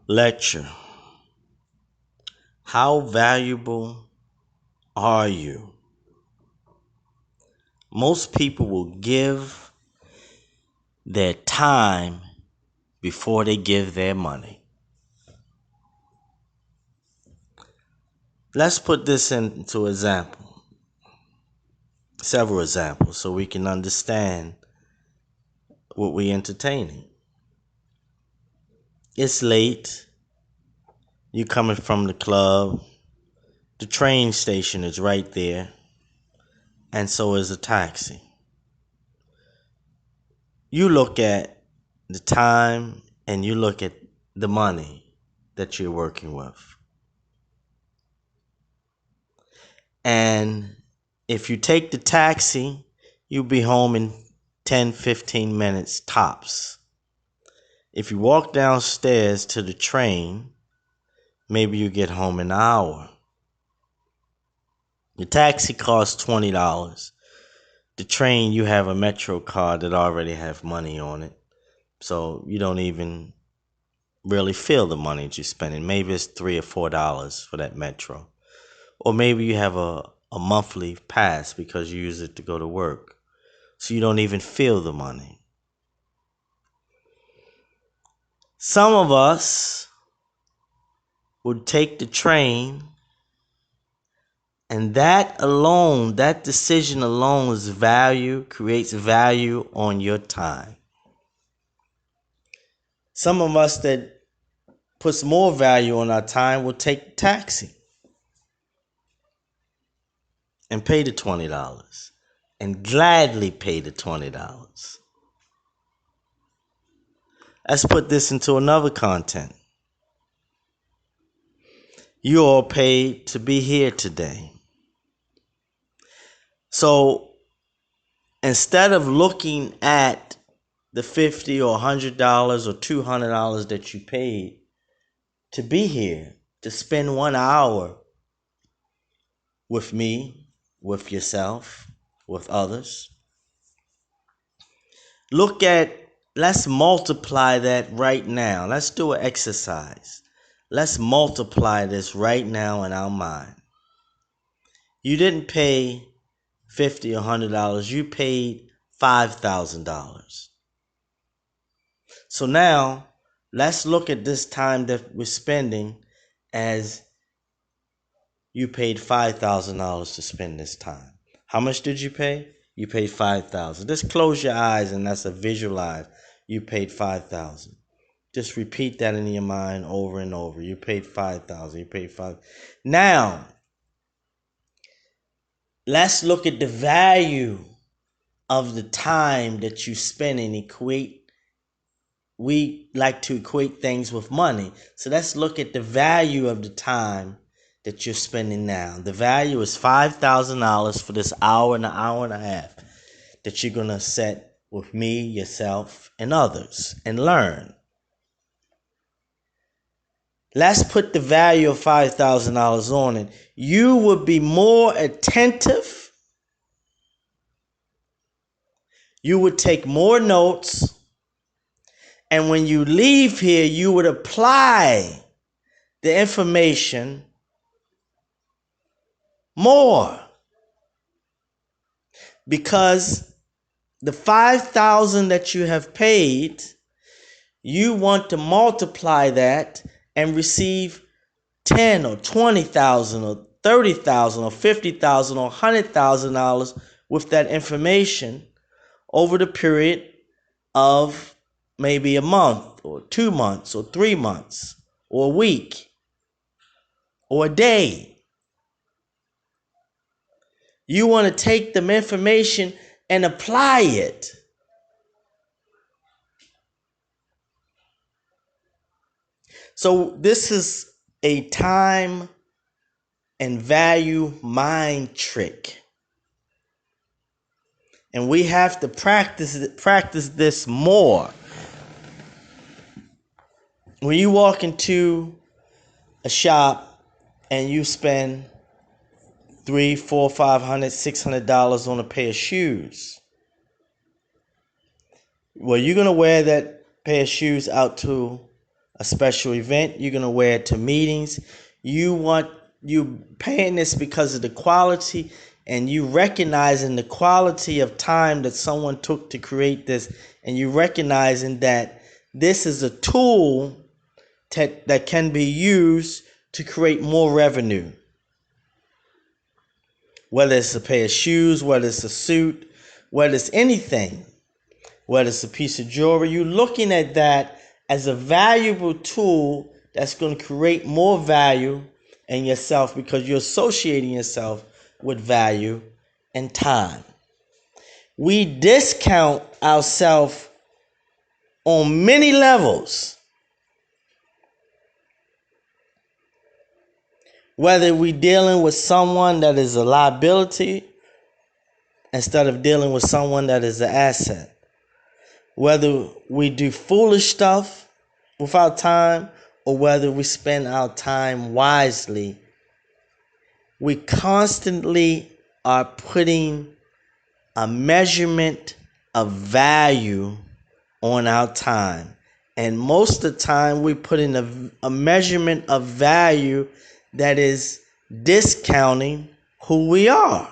lecture. How valuable are you? Most people will give their time before they give their money. Let's put this into example, several examples, so we can understand what we're entertaining. It's late. You coming from the club. The train station is right there, and so is a taxi. You look at the time and you look at the money that you're working with. And if you take the taxi, you'll be home in 10, 15 minutes tops. If you walk downstairs to the train, maybe you get home in an hour. The taxi costs $20. The train, you have a Metro card that already have money on it. So you don't even really feel the money that you're spending. Maybe it's $3 or $4 for that Metro. Or maybe you have a monthly pass because you use it to go to work. So you don't even feel the money. Some of us would take the train, and that alone, that decision alone is value, creates value on your time. Some of us that puts more value on our time will take taxi and pay the $20 and gladly pay the $20. Let's put this into another content. You all paid to be here today. So instead of looking at the $50 or $100 or $200 that you paid to be here, to spend 1 hour with me, with yourself, with others, let's multiply that right now. Let's do an exercise. Let's multiply this right now in our mind. You didn't pay $50 or $100. You paid $5,000. So now, let's look at this time that we're spending as you paid $5,000 to spend this time. How much did you pay? You paid $5,000. Just close your eyes and that's a visualize. You paid $5,000. Just repeat that in your mind over and over. You paid $5,000. You paid $5,000. Now, let's look at the value of the time that you spend and equate. We like to equate things with money. So let's look at the value of the time that you're spending now. The value is $5,000 for this hour and an hour and a half that you're going to set with me, yourself, and others and learn. Let's put the value of $5,000 on it. You would be more attentive. You would take more notes. And when you leave here, you would apply the information more. Because the $5,000 that you have paid, you want to multiply that and receive $10,000 or $20,000 or $30,000 or $50,000 or $100,000 with that information over the period of maybe a month or 2 months or 3 months or a week or a day. You want to take the information and apply it. So this is a time and value mind trick. And we have to practice this more. When you walk into a shop and you spend $300, $400, $500, $600 on a pair of shoes, well, you're going to wear that pair of shoes out to a special event. You're going to wear it to meetings. You paying this because of the quality, and you recognizing the quality of time that someone took to create this, and you recognizing that this is a tool that can be used to create more revenue. Whether it's a pair of shoes, whether it's a suit, whether it's anything, whether it's a piece of jewelry, you're looking at that as a valuable tool that's going to create more value in yourself because you're associating yourself with value and time. We discount ourselves on many levels. Whether we're dealing with someone that is a liability instead of dealing with someone that is an asset. Whether we do foolish stuff with our time or whether we spend our time wisely, we constantly are putting a measurement of value on our time. And most of the time we put in a measurement of value that is discounting who we are.